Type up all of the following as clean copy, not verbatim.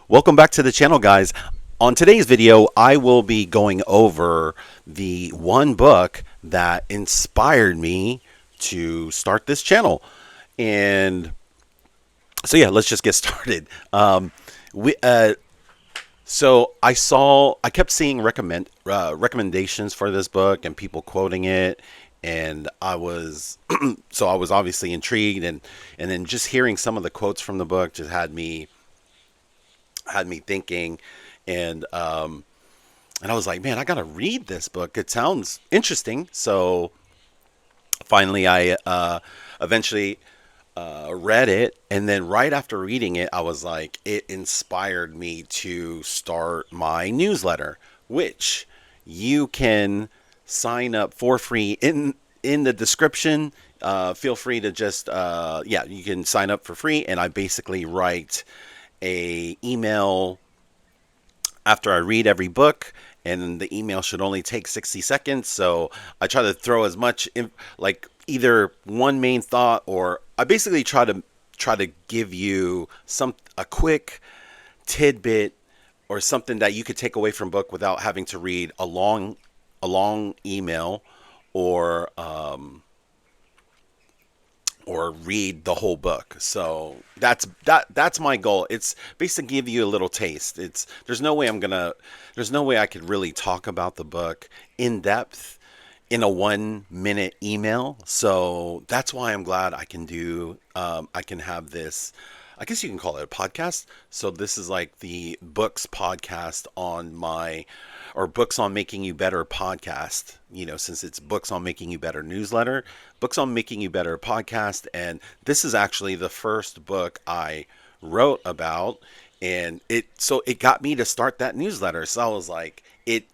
Welcome back to the channel, guys. On today's video, I will be going over the one book that inspired me to start this channel. And so, yeah, let's just get started. We so I kept seeing recommendations for this book and people quoting it, and I was obviously intrigued, and then just hearing some of the quotes from the book just had me thinking, and and I was like, man, I gotta read this book. It sounds interesting. So finally, I eventually read it, and then right after reading it, I was like, it inspired me to start my newsletter, which you can sign up for free in the description. Feel free to just yeah, you can sign up for free, and I basically write a email after I read every book, and the email should only take 60 seconds. So I try to throw as much like either one main thought, or I basically try to give you a quick tidbit or something that you could take away from book without having to read a long email, or read the whole book. So that's my goal. It's basically give you a little taste. It's there's no way I could really talk about the book in depth in a 1 minute email. So that's why I'm glad I can have this, I guess you can call it a podcast. So this is like the books podcast on my, or books on making you better podcast, since it's books on making you better newsletter, books on making you better podcast. And this is actually the first book I wrote about. And it got me to start that newsletter. So I was like, it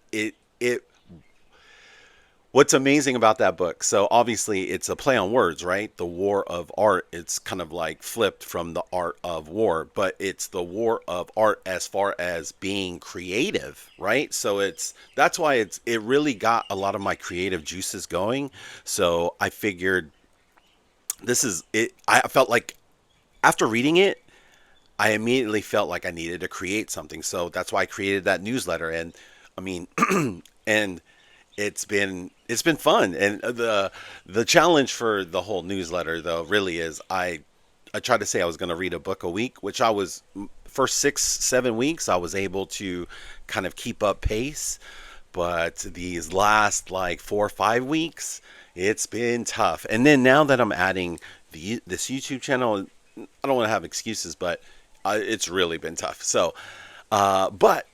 what's amazing about that book, so obviously it's a play on words, right? The war of art, it's kind of like flipped from the art of war, but it's the war of art as far as being creative, right? So that's why it really got a lot of my creative juices going. So I figured this is it. I felt like after reading it, I immediately felt like I needed to create something. So that's why I created that newsletter. And I mean, and it's been fun. And the challenge for the whole newsletter though really is I tried to say I was going to read a book a week, which I was, first 6 7 weeks I was able to kind of keep up pace, but these last like 4 or 5 weeks it's been tough. And then now that I'm adding this YouTube channel, I don't want to have excuses, but it's really been tough. So but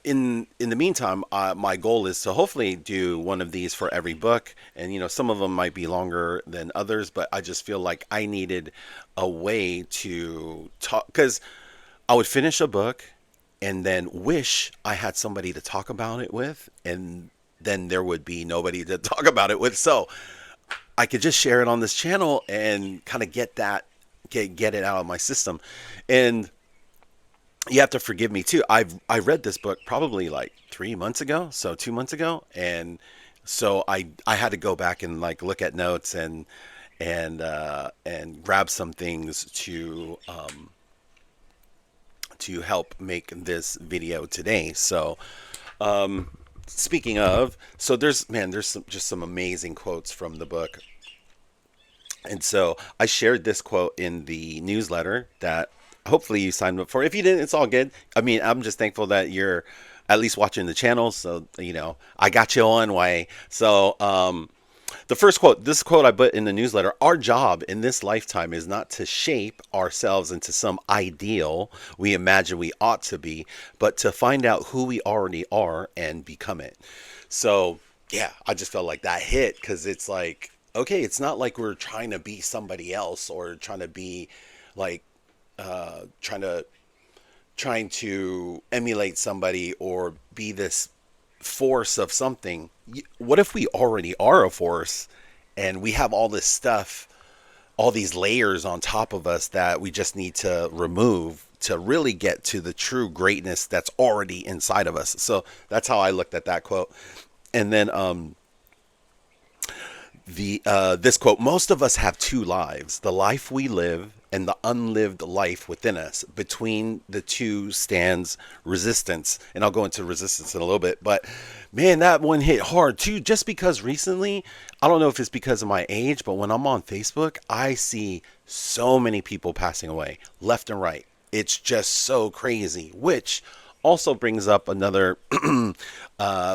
in the meantime, my goal is to hopefully do one of these for every book, and some of them might be longer than others, but I just feel like I needed a way to talk, because I would finish a book and then wish I had somebody to talk about it with, and then there would be nobody to talk about it with. So I could just share it on this channel and kind of get it out of my system. And you have to forgive me too. I read this book probably like 3 months ago, so 2 months ago, and so I had to go back and like look at notes and grab some things to help make this video today. So speaking of, so there's some amazing quotes from the book. And so I shared this quote in the newsletter that hopefully you signed up for. If you didn't, it's all good. I mean, I'm just thankful that you're at least watching the channel. So, I got you on way. So, the first quote, this quote I put in the newsletter: our job in this lifetime is not to shape ourselves into some ideal we imagine we ought to be, but to find out who we already are and become it. So, yeah, I just felt like that hit, because it's like, okay, it's not like we're trying to be somebody else, or trying to be like, uh, trying to trying to emulate somebody or be this force of something. What if we already are a force, and we have all this stuff, all these layers on top of us that we just need to remove to really get to the true greatness that's already inside of us? So that's how I looked at that quote. And then the this quote: most of us have two lives, the life we live and the unlived life within us. Between the two stands resistance. And I'll go into resistance in a little bit. But man, that one hit hard too, just because recently, I don't know if it's because of my age, but when I'm on Facebook, I see so many people passing away left and right. It's just so crazy, which also brings up another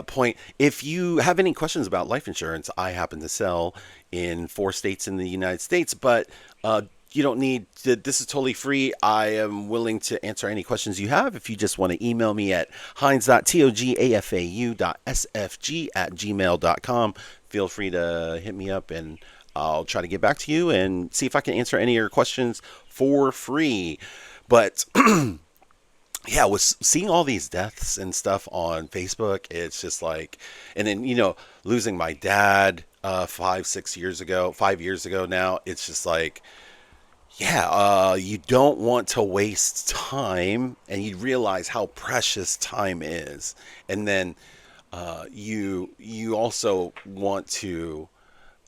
point. If you have any questions about life insurance, I happen to sell in 4 states in the United States, but you don't need to, this is totally free. I am willing to answer any questions you have. If you just want to email me at hines.togafau.sfg@gmail.com, feel free to hit me up and I'll try to get back to you and see if I can answer any of your questions for free. But yeah, with seeing all these deaths and stuff on Facebook, it's just like, and then, losing my dad 5 years ago now, it's just like, yeah, you don't want to waste time, and you realize how precious time is. And then you also want to,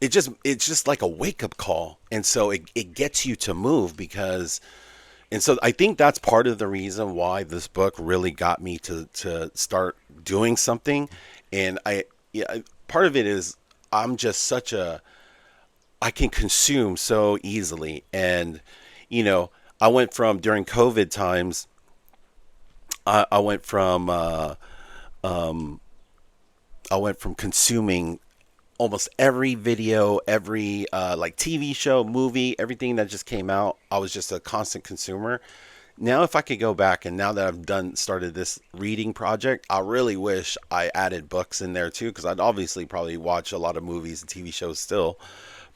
it's just like a wake up call. And so it gets you to move because, and so I think that's part of the reason why this book really got me to start doing something. And yeah, part of it is I'm just I can consume so easily. And, I went from during COVID times, I went from, I went from consuming almost every video, every like TV show, movie, everything that just came out. I was just a constant consumer. Now, if I could go back, and now that I've started this reading project, I really wish I added books in there too, because I'd obviously probably watch a lot of movies and TV shows still.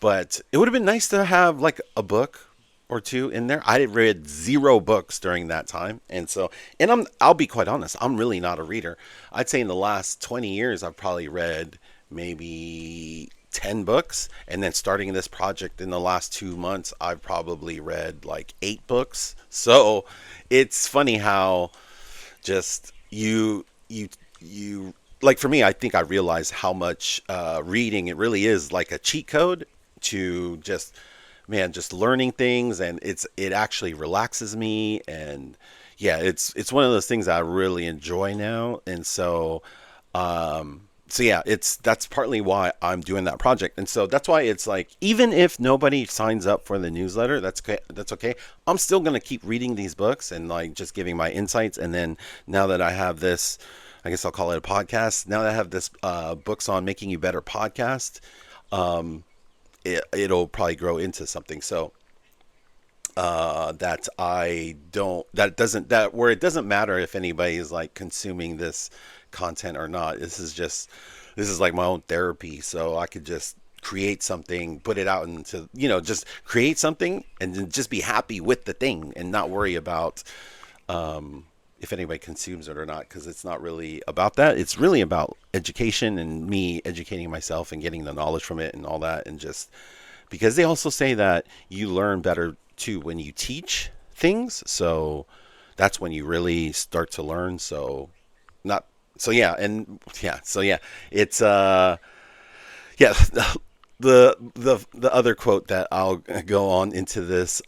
But it would have been nice to have like a book or two in there. I had read zero books during that time. And so, and I'll be quite honest, I'm really not a reader. I'd say in the last 20 years, I've probably read maybe 10 books. And then starting this project in the last 2 months, I've probably read like 8 books. So it's funny how just you like, for me, I think I realized how much reading it really is like a cheat code to just, man, just learning things. And it actually relaxes me. And yeah, it's one of those things I really enjoy now. And so so yeah, that's partly why I'm doing that project. And so that's why it's like, even if nobody signs up for the newsletter, that's okay. That's okay. I'm still going to keep reading these books and like just giving my insights. And then now that I have this, I guess I'll call it a podcast. Now that I have this books on making you better podcast, it'll probably grow into something. So that I don't, that doesn't, that where it doesn't matter if anybody is like consuming this content or not. This is like my own therapy. So I could just create something, put it out into, just create something and then just be happy with the thing and not worry about, if anybody consumes it or not, because it's not really about that. It's really about education and me educating myself and getting the knowledge from it and all that. And just because they also say that you learn better too when you teach things. So that's when you really start to learn. So not, so yeah. And yeah, so yeah, it's, yeah, the other quote that I'll go on into this,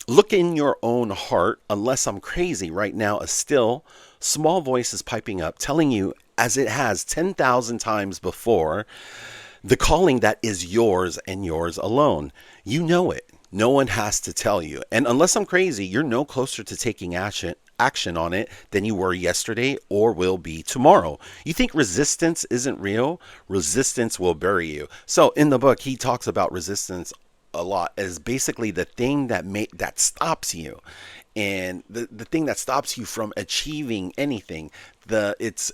look in your own heart, unless I'm crazy right now, a still small voice is piping up, telling you, as it has 10,000 times before, the calling that is yours and yours alone. You know it. No one has to tell you. And unless I'm crazy, you're no closer to taking action on it than you were yesterday or will be tomorrow. You think resistance isn't real? Resistance will bury you. So in the book, he talks about resistance a lot as basically the thing that stops you, and the thing that stops you from achieving anything. It's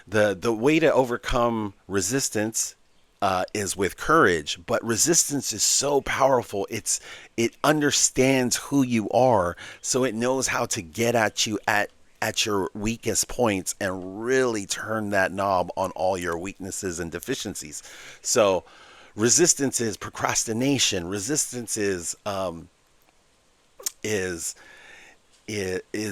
the way to overcome resistance is with courage, but resistance is so powerful. It understands who you are, so it knows how to get at you at your weakest points and really turn that knob on all your weaknesses and deficiencies. So resistance is procrastination. Resistance is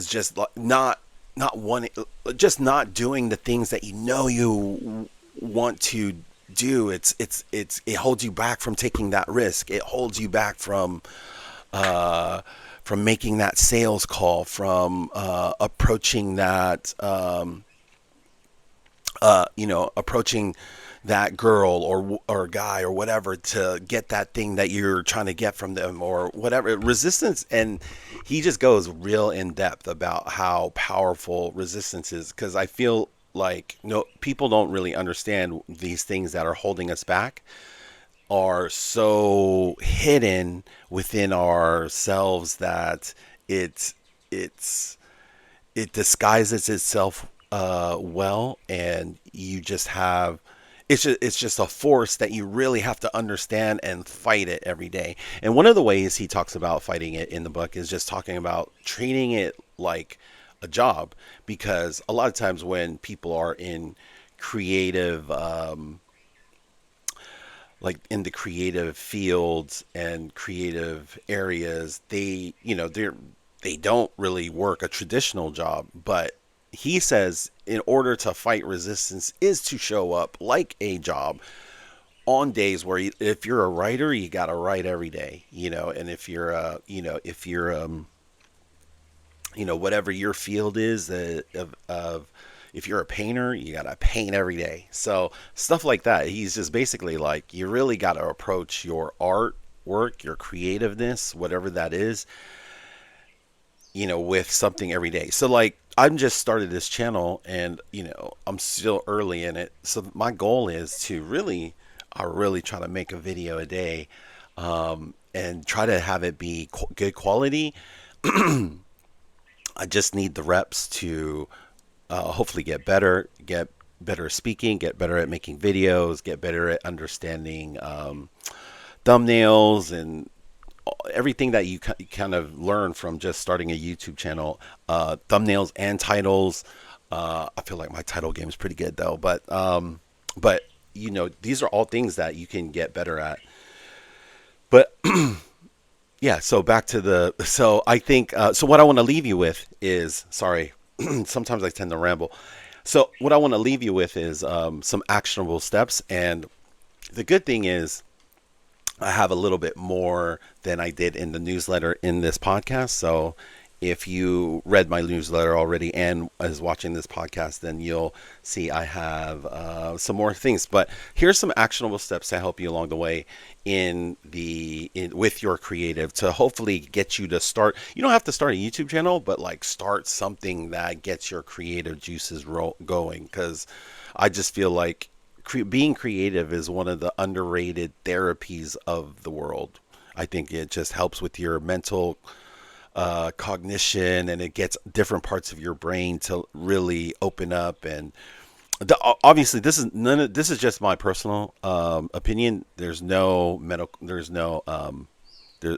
just not wanting, just not doing the things that you want to do. It holds you back from taking that risk. It holds you back from uh, from making that sales call, from approaching that, approaching that girl or guy or whatever to get that thing that you're trying to get from them or whatever resistance. And he just goes real in depth about how powerful resistance is, because I feel like no people don't really understand these things that are holding us back are so hidden within ourselves that it's it's it disguises itself well, and you just have it's just a force that you really have to understand and fight it every day. And one of the ways he talks about fighting it in the book is just talking about treating it like a job, because a lot of times when people are in creative like in the creative fields and creative areas, they don't really work a traditional job. But he says in order to fight resistance is to show up like a job on days where if you're a writer, you got to write every day, and if you're if you're whatever your field is, of if you're a painter, you gotta paint every day. So stuff like that. He's just basically like, you really gotta approach your art work, your creativeness, whatever that is, with something every day. So like, I'm just started this channel, and I'm still early in it. So my goal is to I really try to make a video a day, and try to have it be good quality. I just need the reps to hopefully get better at speaking, get better at making videos, get better at understanding thumbnails and everything that you kind of learn from just starting a YouTube channel. Thumbnails and titles. I feel like my title game is pretty good though, but these are all things that you can get better at. But yeah, so back to so I think, so what I want to leave you with is, sorry, sometimes I tend to ramble. So what I want to leave you with is some actionable steps. And the good thing is I have a little bit more than I did in the newsletter in this podcast. So if you read my newsletter already and is watching this podcast, then you'll see I have some more things. But here's some actionable steps to help you along the way with your creative, to hopefully get you to start. You don't have to start a YouTube channel, but like start something that gets your creative juices going. Because I just feel like being creative is one of the underrated therapies of the world. I think it just helps with your mental cognition, and it gets different parts of your brain to really open up. And obviously, this is just my personal opinion. There's no medical. There's no.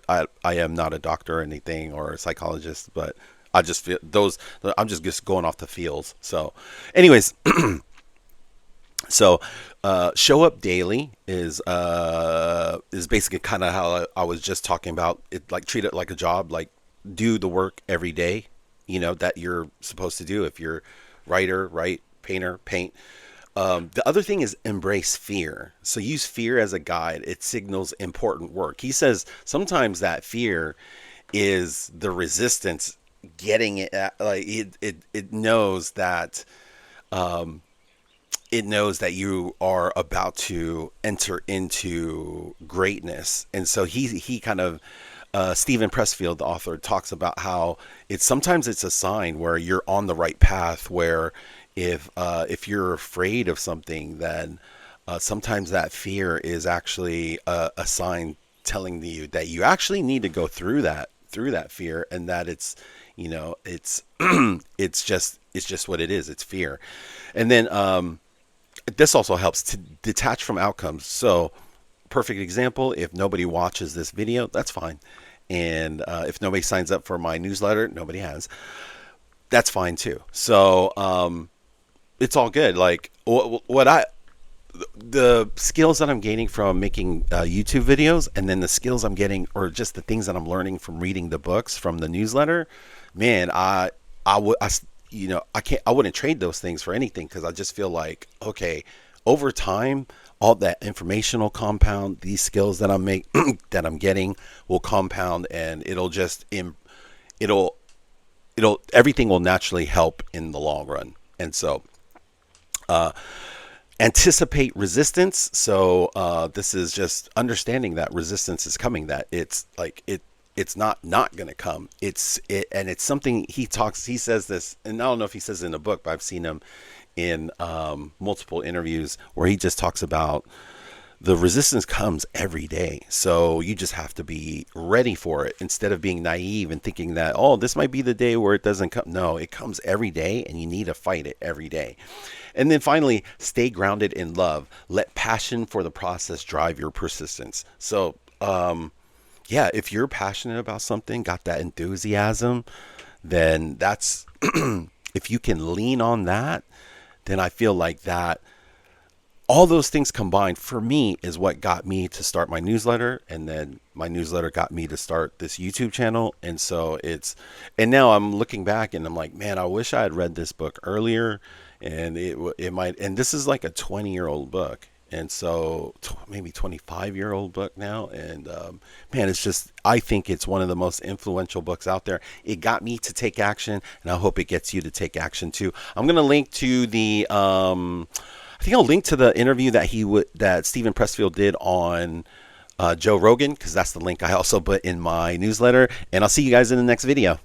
I am not a doctor or anything or a psychologist, but I just feel those. I'm just going off the feels. So, anyways. So, show up daily is basically kind of how I was just talking about it. Like, treat it like a job. Like, do the work every day, that you're supposed to do. If you're writer, write, painter, paint. The other thing is embrace fear. So use fear as a guide. It signals important work. He says sometimes that fear is the resistance getting it. Like it knows that. It knows that you are about to enter into greatness. And so he kind of, Steven Pressfield, the author, talks about how sometimes it's a sign where you're on the right path, where if you're afraid of something, then sometimes that fear is actually a sign telling you that you actually need to go through that fear, and that it's it's just what it is. It's fear. And then this also helps to detach from outcomes. So, perfect example, if nobody watches this video, that's fine. And if nobody signs up for my newsletter, nobody has, that's fine too. So it's all good. Like the skills that I'm gaining from making YouTube videos, and then the skills I'm getting, or just the things that I'm learning from reading the books from the newsletter, man, I wouldn't trade those things for anything, because I just feel like, okay, over time, all that information will compound. These skills that that I'm getting will compound, and it'll everything will naturally help in the long run. And so, anticipate resistance. So this is just understanding that resistance is coming. That it's like it's not going to come. And it's something he says this, and I don't know if he says it in a book, but I've seen him in multiple interviews where he just talks about the resistance comes every day. So you just have to be ready for it instead of being naive and thinking that, oh, this might be the day where it doesn't come. No, it comes every day, and you need to fight it every day. And then finally, stay grounded in love. Let passion for the process drive your persistence. So, yeah, if you're passionate about something, got that enthusiasm, then that's, if you can lean on that, then I feel like that all those things combined for me is what got me to start my newsletter, and then my newsletter got me to start this YouTube channel. And so and now I'm looking back and I'm like, man, I wish I had read this book earlier, and it might, and this is like a 20-year-old book. And so maybe 25-year-old book now. And man, it's just, I think it's one of the most influential books out there. It got me to take action, and I hope it gets you to take action too. I'm going to link to I think I'll link to the interview that Steven Pressfield did on Joe Rogan, because that's the link I also put in my newsletter. And I'll see you guys in the next video.